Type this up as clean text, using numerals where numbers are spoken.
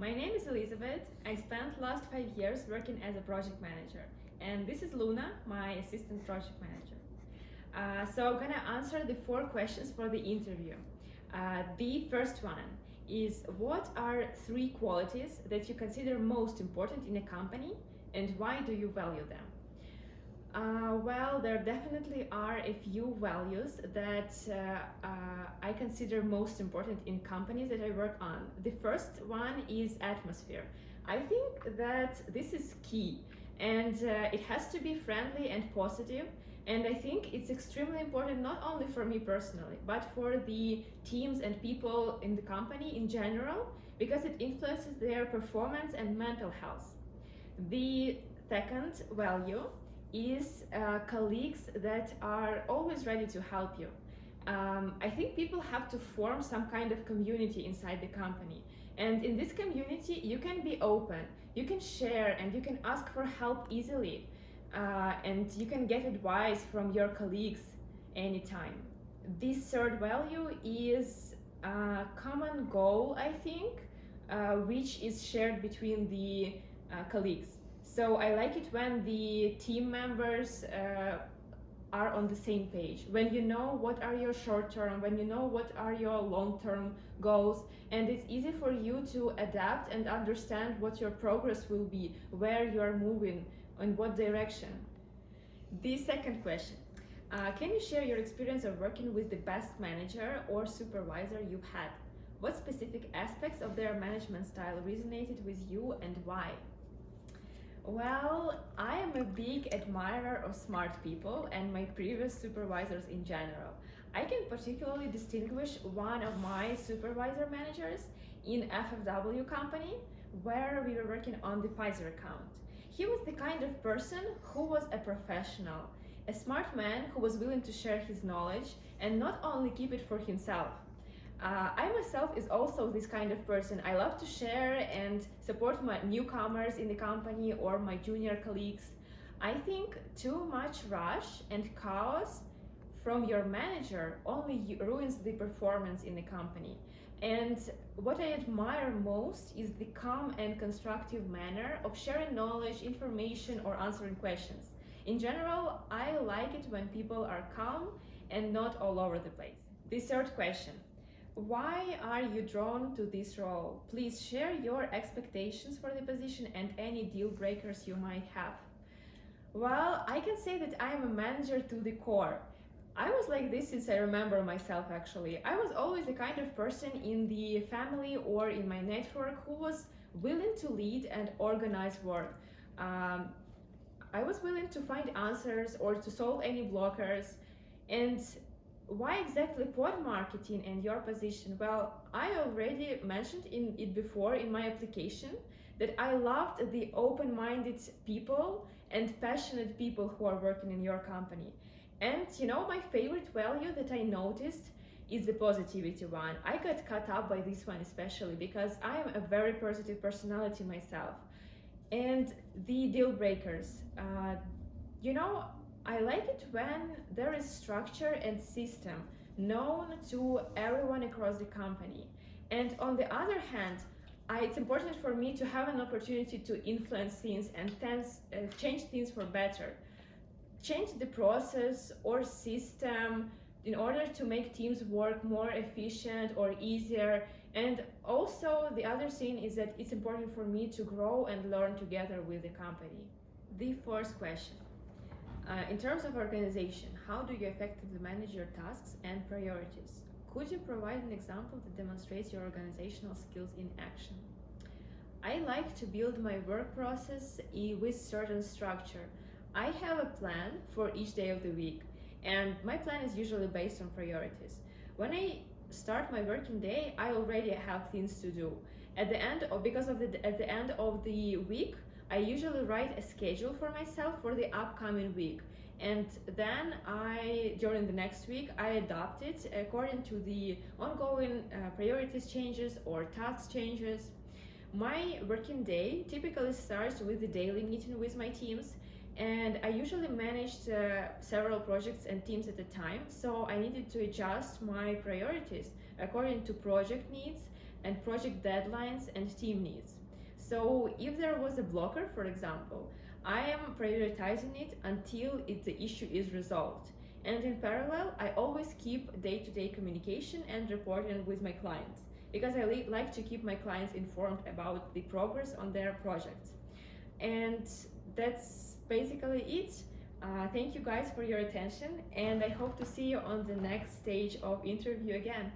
My name is Elizabeth. I spent last 5 years working as a project manager, and this is Luna, my assistant project manager. So I'm gonna answer the 4 questions for the interview. The first one is, what are 3 qualities that you consider most important in a company, and why do you value them? Well, there definitely are a few values that I consider most important in companies that I work on. The first one is atmosphere. I think that this is key, and it has to be friendly and positive. And I think it's extremely important not only for me personally, but for the teams and people in the company in general, because it influences their performance and mental health. The second value is colleagues that are always ready to help you. I think people have to form some kind of community inside the company. And in this community, you can be open, you can share, and you can ask for help easily. And you can get advice from your colleagues anytime. This third value is a common goal, I think, which is shared between the colleagues. So I like it when the team members are on the same page, when you know what are your short-term, when you know what are your long-term goals, and it's easy for you to adapt and understand what your progress will be, where you are moving, in what direction. The second question, can you share your experience of working with the best manager or supervisor you've had? What specific aspects of their management style resonated with you, and why? Well, I am a big admirer of smart people and my previous supervisors in general. I can particularly distinguish one of my supervisor managers in FFW company, where we were working on the Pfizer account. He was the kind of person who was a professional, a smart man who was willing to share his knowledge and not only keep it for himself. I myself is also this kind of person. I love to share and support my newcomers in the company or my junior colleagues. I think too much rush and chaos from your manager only ruins the performance in the company. And what I admire most is the calm and constructive manner of sharing knowledge, information, or answering questions. In general, I like it when people are calm and not all over the place. The third question, why are you drawn to this role? Please share your expectations for the position and any deal breakers you might have. Well, I can say that I am a manager to the core. I was like this since I remember myself actually. I was always the kind of person in the family or in my network who was willing to lead and organize work. I was willing to find answers or to solve any blockers. And why exactly pod marketing and your position? Well, I already mentioned it before in my application that I loved the open-minded people and passionate people who are working in your company. And my favorite value that I noticed is the positivity one. I got caught up by this one especially because I am a very positive personality myself. And the deal breakers, I like it when there is structure and system known to everyone across the company. And on the other hand, it's important for me to have an opportunity to influence things and change things for better. Change the process or system in order to make teams work more efficient or easier. And also the other thing is that it's important for me to grow and learn together with the company. The fourth question. In terms of organization, how do you effectively manage your tasks and priorities? Could you provide an example that demonstrates your organizational skills in action? I like to build my work process with certain structure. I have a plan for each day of the week, and my plan is usually based on priorities. When I start my working day, I already have things to do. At the end of the week, I usually write a schedule for myself for the upcoming week, and then during the next week, I adapt it according to the ongoing priorities changes or task changes. My working day typically starts with the daily meeting with my teams, and I usually managed several projects and teams at a time, so I needed to adjust my priorities according to project needs, and project deadlines and team needs. So if there was a blocker, for example, I am prioritizing it until the issue is resolved. And in parallel, I always keep day-to-day communication and reporting with my clients because I like to keep my clients informed about the progress on their projects. And that's basically it. Thank you guys for your attention, and I hope to see you on the next stage of interview again.